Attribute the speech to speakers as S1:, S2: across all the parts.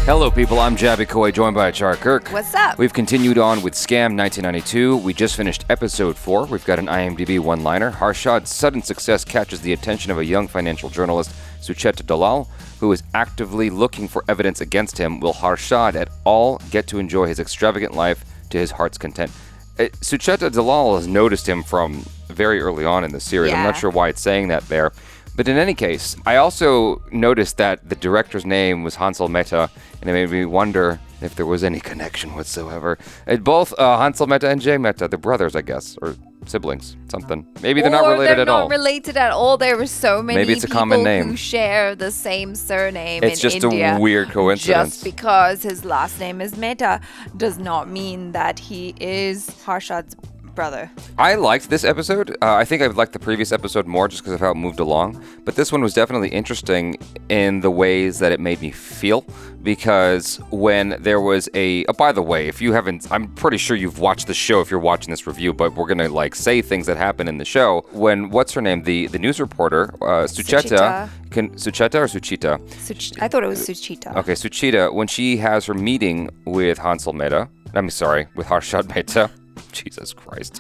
S1: Hello, people. I'm Jaby KOAY, joined by Achara KIRK.
S2: What's up?
S1: We've continued on with Scam 1992. We just finished episode 4. We've got an IMDb one-liner. Harshad's sudden success catches the attention of a young financial journalist, Sucheta Dalal, who is actively looking for evidence against him. Will Harshad at all get to enjoy his extravagant life to his heart's content? Sucheta Dalal has noticed him from very early on in the series.
S2: Yeah.
S1: I'm not sure why it's saying that there. But in any case, I also noticed that the director's name was Hansel Mehta, and it made me wonder if there was any connection whatsoever. Both Hansel Mehta and Jay Mehta, they're brothers, I guess, or siblings, something. Maybe they're not related at all.
S2: They're not related at all. There were so many
S1: Maybe it's a
S2: people
S1: common name.
S2: who share the same surname in
S1: It's just
S2: India.
S1: a weird coincidence.
S2: Just because his last name is Mehta does not mean that he is Harshad's brother.
S1: I liked this episode. I think I liked the previous episode more just because of how it moved along. But this one was definitely interesting in the ways that it made me feel. Because when there was by the way, if you haven't, I'm pretty sure you've watched the show if you're watching this review, but we're going to say things that happen in the show. When, what's her name? The news reporter, Sucheta. Sucheta or Suchita?
S2: I thought it was Suchita.
S1: Okay, Suchita, when she has her meeting with Hansel Mehta, with Harshad Mehta. Jesus Christ.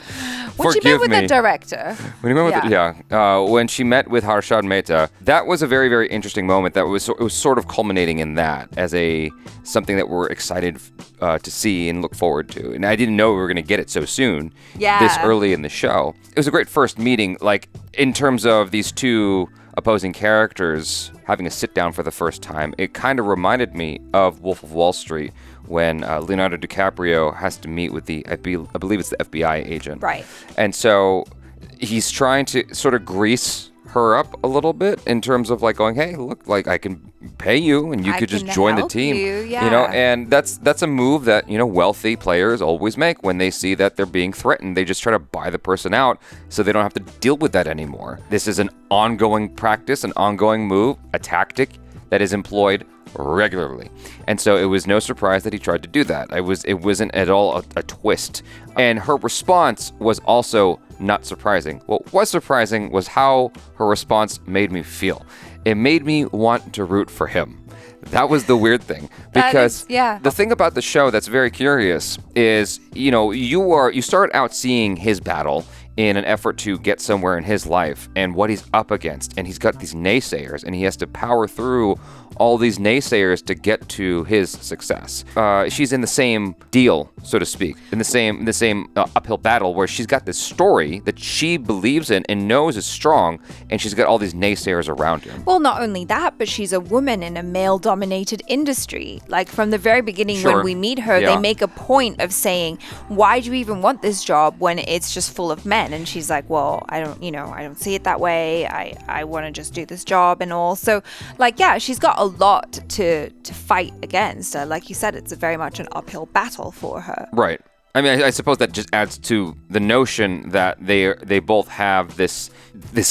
S2: When she met with the director.
S1: When she met with Harshad Mehta, that was a very, very interesting moment. It was sort of culminating in that as something that we're excited to see and look forward to. And I didn't know we were going to get it so soon, this early in the show. It was a great first meeting, in terms of these two opposing characters having a sit down for the first time. It kind of reminded me of Wolf of Wall Street, when Leonardo DiCaprio has to meet with I believe it's the FBI agent.
S2: Right.
S1: And so he's trying to sort of grease her up a little bit in terms of going, hey, look, I can pay you and you could just join the team. And that's a move that, wealthy players always make when they see that they're being threatened. They just try to buy the person out so they don't have to deal with that anymore. This is an ongoing practice, an ongoing move, a tactic that is employed regularly. And so it was no surprise that he tried to do that. It wasn't at all a twist. And her response was also not surprising. What was surprising was how her response made me feel. It made me want to root for him. That was the weird thing. Because the thing about the show that's very curious is, you start out seeing his battle in an effort to get somewhere in his life and what he's up against. And he's got these naysayers and he has to power through all these naysayers to get to his success. She's in the same deal, so to speak, in the same uphill battle where she's got this story that she believes in and knows is strong, and she's got all these naysayers around her.
S2: Well, not only that, but she's a woman in a male-dominated industry. From the very beginning when we meet her, they make a point of saying, why do you even want this job when it's just full of men? And she's like, well, I don't see it that way. I want to just do this job and all. So, she's got a lot to fight against. Like you said, it's very much an uphill battle for her.
S1: Right. I mean, I suppose that just adds to the notion that they both have this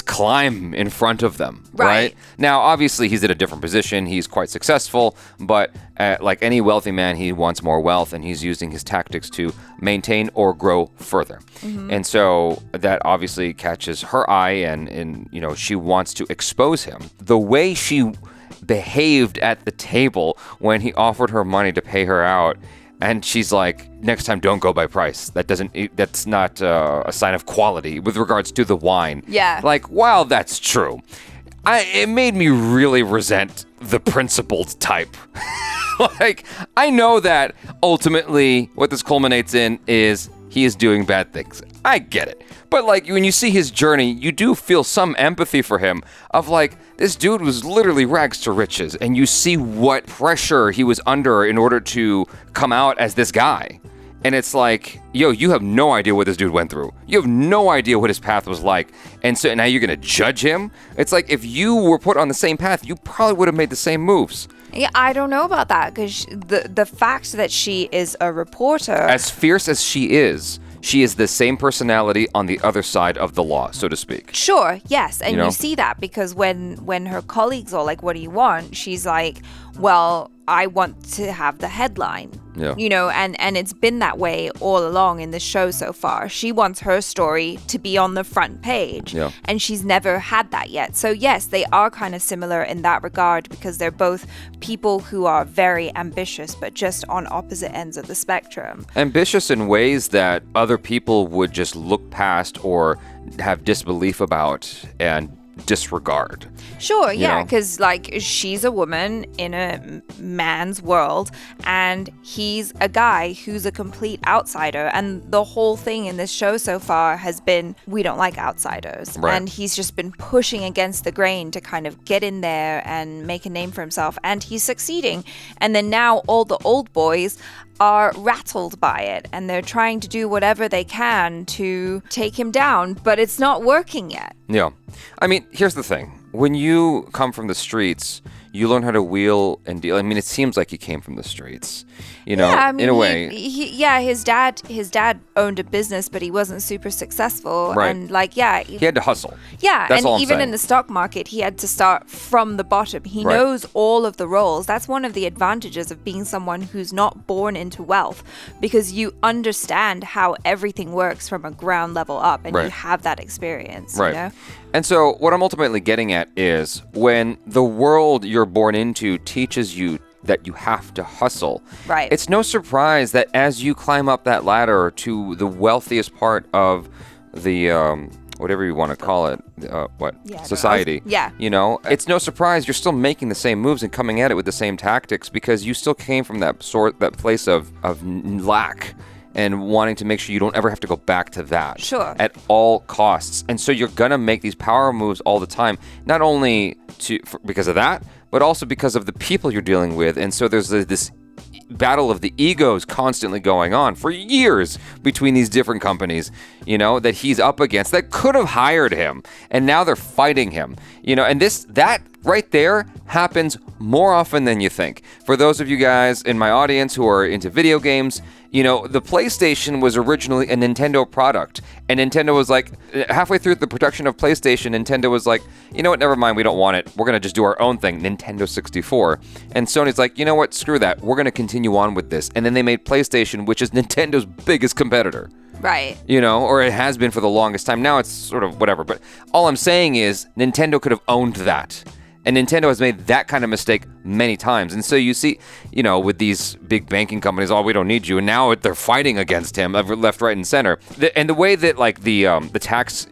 S1: climb in front of them, right? Now, obviously, he's at a different position. He's quite successful, but like any wealthy man, he wants more wealth, and he's using his tactics to maintain or grow further. Mm-hmm. And so that obviously catches her eye, and she wants to expose him. The way she behaved at the table when he offered her money to pay her out, and she's like, next time don't go by price. That's not a sign of quality with regards to the wine.
S2: Yeah.
S1: While that's true, it made me really resent the principled type. I know that ultimately what this culminates in is he is doing bad things. I get it. But when you see his journey, you do feel some empathy for him of this dude was literally rags to riches, and you see what pressure he was under in order to come out as this guy. And it's you have no idea what this dude went through. You have no idea what his path was like. And so now you're going to judge him? It's if you were put on the same path, you probably would have made the same moves.
S2: Yeah, I don't know about that, because the fact that she is a reporter...
S1: As fierce as she is the same personality on the other side of the law, so to speak.
S2: Sure, yes. And you see that because when her colleagues are like, what do you want? She's like, well, I want to have the headline.
S1: Yeah.
S2: You know, and it's been that way all along in the show so far. She wants her story to be on the front page.
S1: Yeah.
S2: And she's never had that yet. So yes, they are kind of similar in that regard because they're both people who are very ambitious, but just on opposite ends of the spectrum.
S1: Ambitious in ways that other people would just look past or have disbelief about and disregard.
S2: Sure, yeah, because like she's a woman in a man's world and he's a guy who's a complete outsider, and the whole thing in this show so far has been we don't like outsiders.
S1: Right.
S2: And he's just been pushing against the grain to kind of get in there and make a name for himself, and he's succeeding. And then now all the old boys are rattled by it and they're trying to do whatever they can to take him down, but it's not working yet.
S1: Yeah. I mean, here's the thing. When you come from the streets, you learn how to wheel and deal. I mean, it seems like he came from the streets, you know,
S2: yeah, I mean,
S1: in a way.
S2: His dad owned a business, but he wasn't super successful.
S1: Right.
S2: And like, yeah.
S1: He had to hustle.
S2: Yeah,
S1: That's
S2: and
S1: all I'm
S2: even
S1: saying.
S2: in the stock market, he had to start from the bottom. He
S1: Right.
S2: knows all of the roles. That's one of the advantages of being someone who's not born into wealth, because you understand how everything works from a ground level up, and
S1: Right.
S2: you have that experience.
S1: Right.
S2: You know?
S1: And so what I'm ultimately getting at is when the world you're born into teaches you that you have to hustle.
S2: Right.
S1: It's no surprise that as you climb up that ladder to the wealthiest part of the whatever you want to call it, society.
S2: Yeah.
S1: You know, it's no surprise you're still making the same moves and coming at it with the same tactics because you still came from that place of lack and wanting to make sure you don't ever have to go back to that.
S2: Sure.
S1: At all costs. And so you're going to make these power moves all the time, not only because of that, but also because of the people you're dealing with. And so there's this battle of the egos constantly going on for years between these different companies, you know, that he's up against that could have hired him. And now they're fighting him, you know, and that right there happens more often than you think. For those of you guys in my audience who are into video games, you know, the PlayStation was originally a Nintendo product, and Nintendo was like, halfway through the production of PlayStation, Nintendo was like, you know what, never mind, we don't want it. We're going to just do our own thing, Nintendo 64. And Sony's like, you know what, screw that. We're going to continue on with this. And then they made PlayStation, which is Nintendo's biggest competitor.
S2: Right.
S1: You know, or it has been for the longest time. Now it's sort of whatever. But all I'm saying is Nintendo could have owned that. And Nintendo has made that kind of mistake many times. And so you see, you know, with these big banking companies, oh, we don't need you. And now they're fighting against him left, right, and center. And the way that, like, the tax,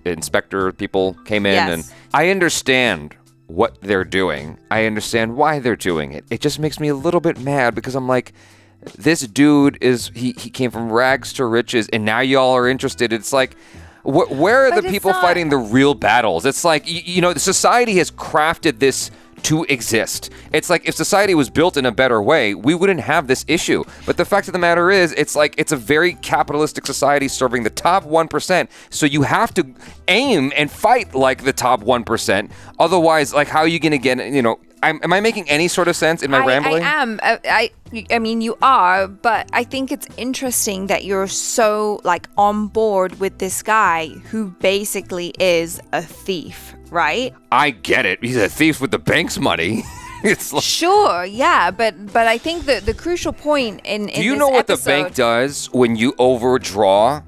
S1: inspector people came in.
S2: Yes.
S1: And I understand what they're doing. I understand why they're doing it. It just makes me a little bit mad because I'm like, this dude he came from rags to riches, and now y'all are interested. It's like, where are the people fighting the real battles? It's like, you know, society has crafted this to exist. It's like if society was built in a better way, we wouldn't have this issue. But the fact of the matter is, it's like it's a very capitalistic society serving the top 1%. So you have to aim and fight like the top 1%. Otherwise, like, how are you going to get, you know, am I making any sort of sense in my rambling?
S2: I am. I mean, you are, but I think it's interesting that you're so, like, on board with this guy who basically is a thief, right?
S1: I get it. He's a thief with the bank's money. It's like,
S2: sure, yeah, but I think the crucial point in
S1: do you know what the bank does when you overdraw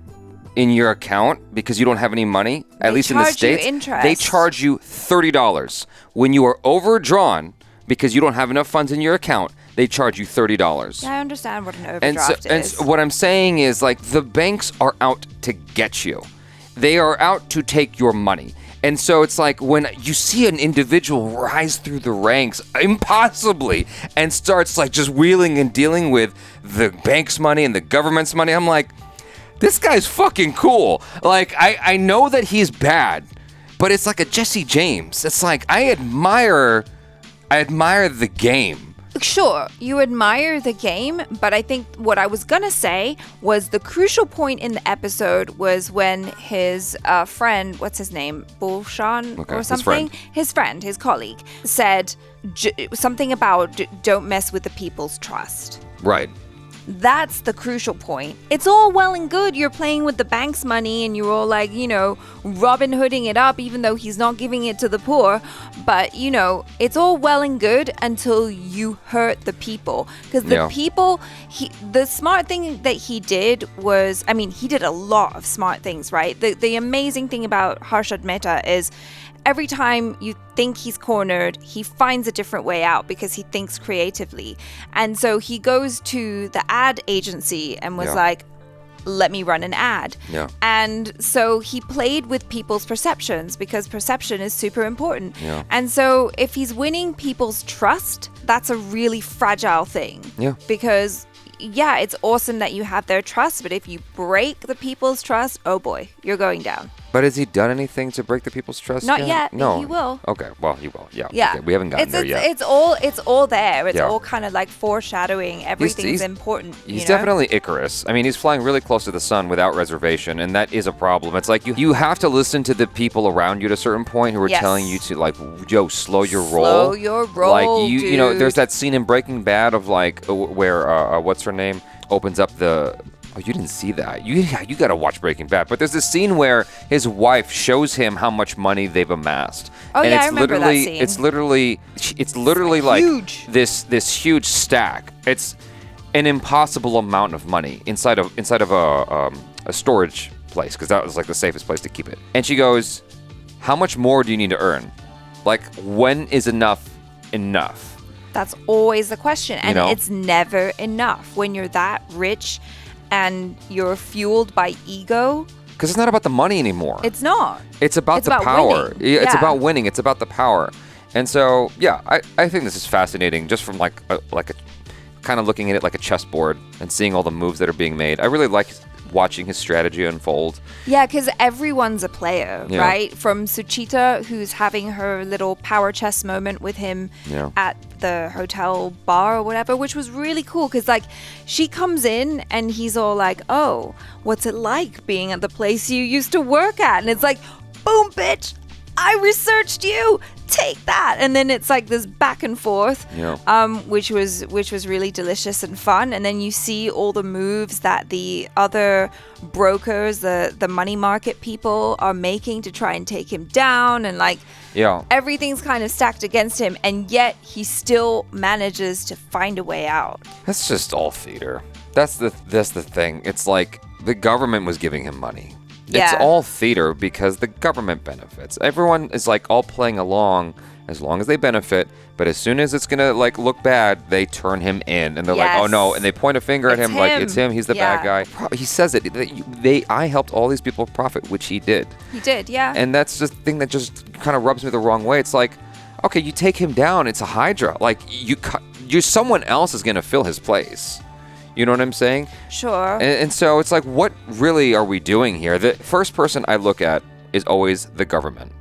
S1: in your account because you don't have any money? At least in the States, they charge you $30. When you are overdrawn because you don't have enough funds in your account, they charge you $30.
S2: Yeah, I understand what an overdraft is.
S1: And so what I'm saying is, like, the banks are out to get you. They are out to take your money. And so it's like when you see an individual rise through the ranks impossibly and starts, like, just wheeling and dealing with the bank's money and the government's money, I'm like, this guy's fucking cool. Like, I know that he's bad, but it's like a Jesse James. It's like, I admire the game.
S2: Sure, you admire the game, but I think what I was gonna say was the crucial point in the episode was when his friend, what's his name, Bulshan or something? His colleague, said something about don't mess with the people's trust.
S1: Right.
S2: That's the crucial point. It's all well and good. You're playing with the bank's money and you're all like, Robin Hooding it up, even though he's not giving it to the poor. But, it's all well and good until you hurt the people. Because the people, the smart thing that he did was, he did a lot of smart things, right? The amazing thing about Harshad Mehta is every time you think he's cornered, he finds a different way out because he thinks creatively. And so he goes to the ad agency and was like, let me run an ad. Yeah. And so he played with people's perceptions because perception is super important. Yeah. And so if he's winning people's trust, that's a really fragile thing. Yeah. Because it's awesome that you have their trust, but if you break the people's trust, oh boy, you're going down.
S1: But has he done anything to break the people's trust?
S2: Not yet.
S1: No.
S2: He will.
S1: Okay. Well, he will. Yeah. Okay. We haven't gotten there yet.
S2: It's all there. It's all kind of like foreshadowing. Everything's important.
S1: He's definitely Icarus. He's flying really close to the sun without reservation, and that is a problem. It's like you have to listen to the people around you at a certain point who are telling you to like, slow your roll.
S2: Slow your roll,
S1: like dude. There's that scene in Breaking Bad of like where what's her name opens up the. Oh, you didn't see that. You got to watch Breaking Bad. But there's this scene where his wife shows him how much money they've amassed.
S2: Oh, and I remember that scene.
S1: It's literally like
S2: huge.
S1: This huge stack. It's an impossible amount of money inside of a storage place, because that was like the safest place to keep it. And she goes, "How much more do you need to earn? Like, when is enough enough?"
S2: That's always the question, and it's never enough when you're that rich. And you're fueled by ego.
S1: Because it's not about the money anymore.
S2: It's not.
S1: It's about the power. It's about winning. It's about the power. And so, I think this is fascinating just from like a kind of looking at it like a chessboard and seeing all the moves that are being made. I really like watching his strategy unfold.
S2: Yeah, because everyone's a player, right? From Suchita, who's having her little power chess moment with him at the hotel bar or whatever, which was really cool because like she comes in and he's all like, "Oh, what's it like being at the place you used to work at?" And it's like, boom, bitch, I researched you. Take that. And then it's like this back and forth, which was really delicious and fun. And then you see all the moves that the other brokers, the money market people are making to try and take him down, and like everything's kind of stacked against him, and yet he still manages to find a way out.
S1: That's just all theater. That's the thing. It's like the government was giving him money. It's all theater because the government benefits. Everyone is like all playing along as long as they benefit, but as soon as it's gonna like look bad, they turn him in and they're like, "Oh no," and they point a finger at him like it's him. He's the bad guy. He says it. I helped all these people profit, which he did.
S2: He did, yeah.
S1: And that's just the thing that just kind of rubs me the wrong way. It's like, okay, you take him down. It's a Hydra. Like someone else is gonna fill his place. You know what I'm saying?
S2: Sure.
S1: And so it's like, what really are we doing here? The first person I look at is always the government,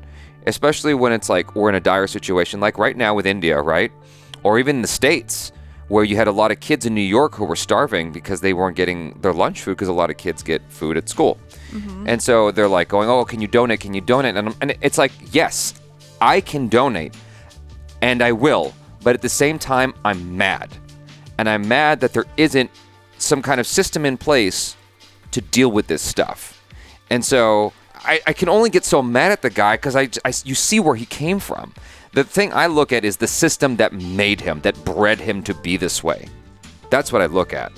S1: especially when it's like we're in a dire situation, like right now with India, right? Or even the States, where you had a lot of kids in New York who were starving because they weren't getting their lunch food because a lot of kids get food at school. Mm-hmm. And so they're like going, "Oh, can you donate? Can you donate?" And it's like, yes, I can donate and I will. But at the same time, I'm mad. And I'm mad that there isn't some kind of system in place to deal with this stuff. And so I can only get so mad at the guy because you see where he came from. The thing I look at is the system that made him, that bred him to be this way. That's what I look at.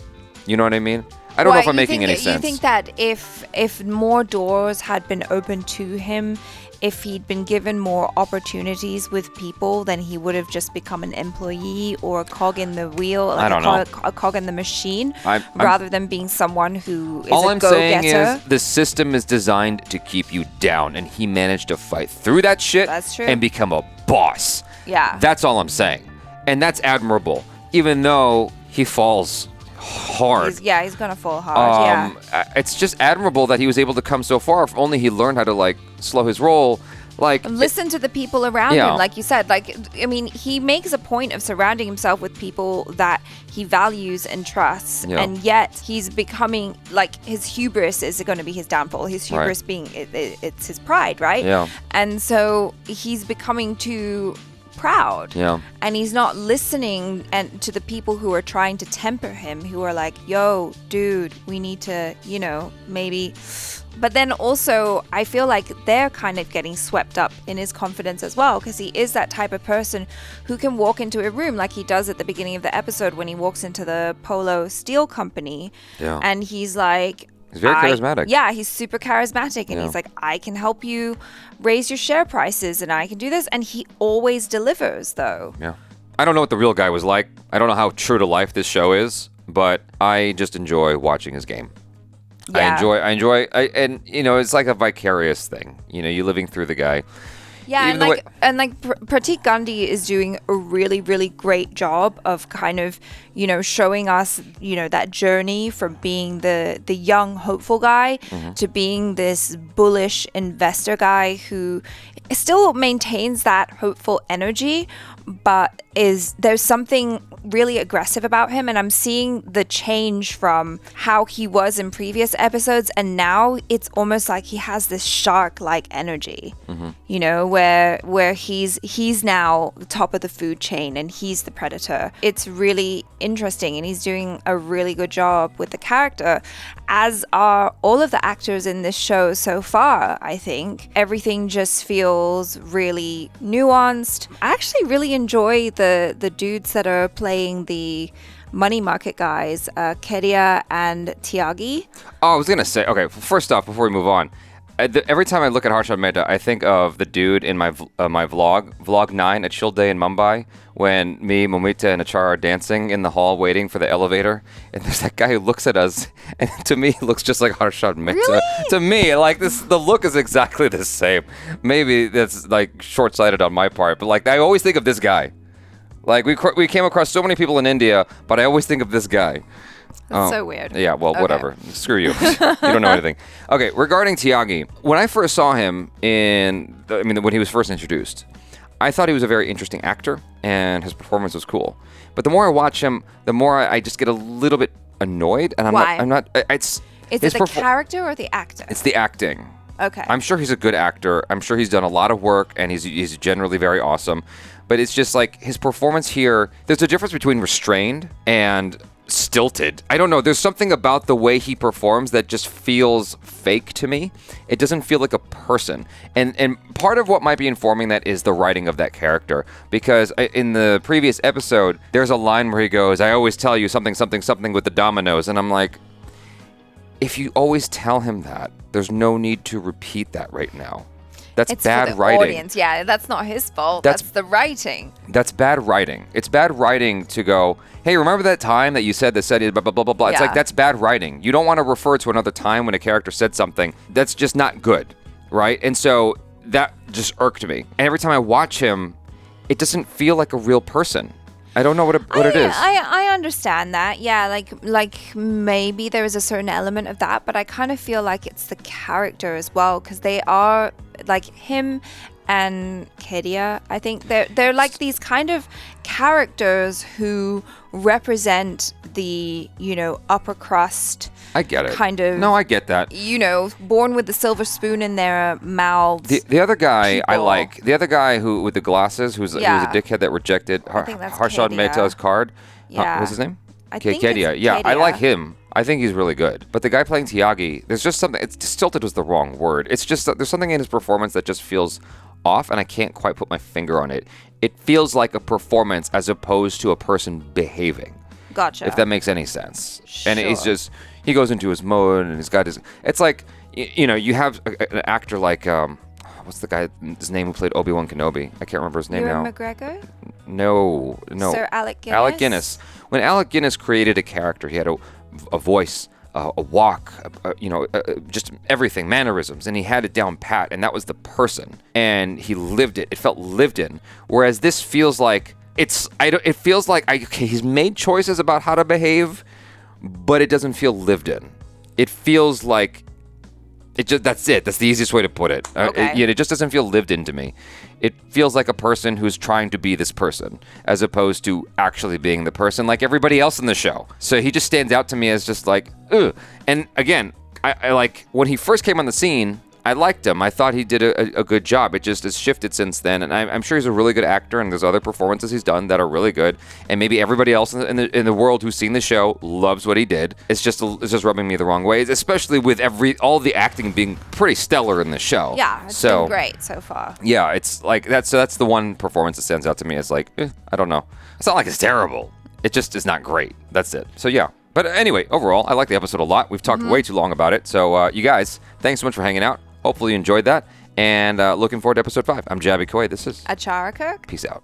S1: You know what I mean? I don't know if I'm making any sense.
S2: You think that if more doors had been opened to him, if he'd been given more opportunities with people, then he would have just become an employee or a cog in the wheel, like a cog in the machine, rather than being someone who is a go-getter.
S1: All I'm saying is the system is designed to keep you down, and he managed to fight through that shit and become a boss.
S2: Yeah.
S1: That's all I'm saying. And that's admirable, even though he falls hard.
S2: He's gonna fall hard.
S1: It's just admirable that he was able to come so far. If only he learned how to like slow his roll. Like,
S2: listen to the people around him, like you said. Like, I mean, he makes a point of surrounding himself with people that he values and trusts, and yet he's becoming like his hubris is going to be his downfall. His hubris being it's his pride, right? Yeah. And so he's becoming too proud.
S1: Yeah.
S2: And he's not listening to the people who are trying to temper him, who are like, yo, dude, we need to, maybe. But then also, I feel like they're kind of getting swept up in his confidence as well, because he is that type of person who can walk into a room like he does at the beginning of the episode when he walks into the Polo Steel Company.
S1: Yeah.
S2: And he's like...
S1: He's very charismatic.
S2: Yeah, he's super charismatic. And he's like, I can help you raise your share prices and I can do this. And he always delivers, though.
S1: Yeah. I don't know what the real guy was like. I don't know how true to life this show is, but I just enjoy watching his game.
S2: Yeah.
S1: I enjoy, and it's like a vicarious thing. You're living through the guy.
S2: Yeah, and Pratik Gandhi is doing a really, really great job of kind of, showing us, that journey from being the young, hopeful guy to being this bullish investor guy who still maintains that hopeful energy, but there's something really aggressive about him, and I'm seeing the change from how he was in previous episodes, and now it's almost like he has this shark-like energy, where he's now the top of the food chain and he's the predator. It's really interesting, and he's doing a really good job with the character, as are all of the actors in this show so far. I think everything just feels really nuanced. I actually really enjoy the dudes that are playing the money market guys, Kedia and Tyagi.
S1: Oh, I was gonna say, okay, first off, before we move on, every time I look at Harshad Mehta, I think of the dude in my vlog 9, A Chill Day in Mumbai, when me, Momita, and Achara are dancing in the hall waiting for the elevator, and there's that guy who looks at us, and to me, he looks just like Harshad Mehta.
S2: Really?
S1: To me, like the look is exactly the same. Maybe that's like short-sighted on my part, but like I always think of this guy. Like we came across so many people in India, but I always think of this guy.
S2: That's so weird.
S1: Yeah, well, whatever. Screw you. You don't know anything. Okay, regarding Tyagi, when I first saw him when he was first introduced, I thought he was a very interesting actor, and his performance was cool. But the more I watch him, the more I just get a little bit annoyed, and I'm not. Is it
S2: the character or the actor?
S1: It's the acting.
S2: Okay.
S1: I'm sure he's a good actor. I'm sure he's done a lot of work, and he's generally very awesome. But it's just like his performance here. There's a difference between restrained and stilted. I don't know. There's something about the way he performs that just feels fake to me. It doesn't feel like a person. And part of what might be informing that is the writing of that character. Because in the previous episode, there's a line where he goes, I always tell you something, something, something with the dominoes. And I'm like, if you always tell him that, there's no need to repeat that right now. It's bad for the writing.
S2: Audience. Yeah, that's not his fault. That's the writing.
S1: That's bad writing. It's bad writing to go, hey, remember that time that you said blah, blah, blah, blah, blah. It's like, that's bad writing. You don't want to refer to another time when a character said something. That's just not good, right? And so that just irked me. And every time I watch him, it doesn't feel like a real person. I don't know what it is.
S2: I understand that. Yeah, like maybe there is a certain element of that, but I kind of feel like it's the character as well, because they are like him and Kedia. I think they're like these kind of characters who represent the upper crust.
S1: I get it.
S2: Kind of.
S1: No, I get that.
S2: Born with the silver spoon in their mouths.
S1: The other guy people. I like. The other guy who with the glasses, who's a dickhead that rejected Harshad Mehta's card.
S2: Yeah.
S1: What's his name?
S2: I think
S1: Kedia. Yeah,
S2: Kedia.
S1: I like him. I think he's really good. But the guy playing Tyagi, there's just something. Stilted was the wrong word. It's just there's something in his performance that just feels off, and I can't quite put my finger on it. It feels like a performance as opposed to a person behaving.
S2: Gotcha.
S1: If that makes any sense.
S2: Sure.
S1: And it's just, he goes into his mode and he's got his, it's like, you have an actor like, what's the guy, his name who played Obi-Wan Kenobi? I can't remember his name now.
S2: Ewan McGregor?
S1: No.
S2: Sir Alec Guinness?
S1: Alec Guinness. When Alec Guinness created a character, he had a voice, a walk, just everything, mannerisms, and he had it down pat, and that was the person. And he lived it. It felt lived in. Whereas this feels like, it feels like he's made choices about how to behave, but it doesn't feel lived in. It feels like that's it. That's the easiest way to put it.
S2: Okay.
S1: It just doesn't feel lived in to me. It feels like a person who's trying to be this person, as opposed to actually being the person like everybody else in the show. So he just stands out to me as just like, ugh. And again, I like when he first came on the scene, I liked him. I thought he did a good job. It just has shifted since then, and I'm sure he's a really good actor, and there's other performances he's done that are really good, and maybe everybody else in the world who's seen the show loves what he did. It's just rubbing me the wrong way, especially with all the acting being pretty stellar in the show.
S2: Yeah, it's been great so far.
S1: Yeah, it's like that's the one performance that stands out to me as like, I don't know. It's not like it's terrible. It just is not great. That's it. So yeah. But anyway, overall, I like the episode a lot. We've talked way too long about it. So you guys, thanks so much for hanging out. Hopefully you enjoyed that. And looking forward to episode 5. I'm Jaby KOAY. This is
S2: Achara KIRK.
S1: Peace out.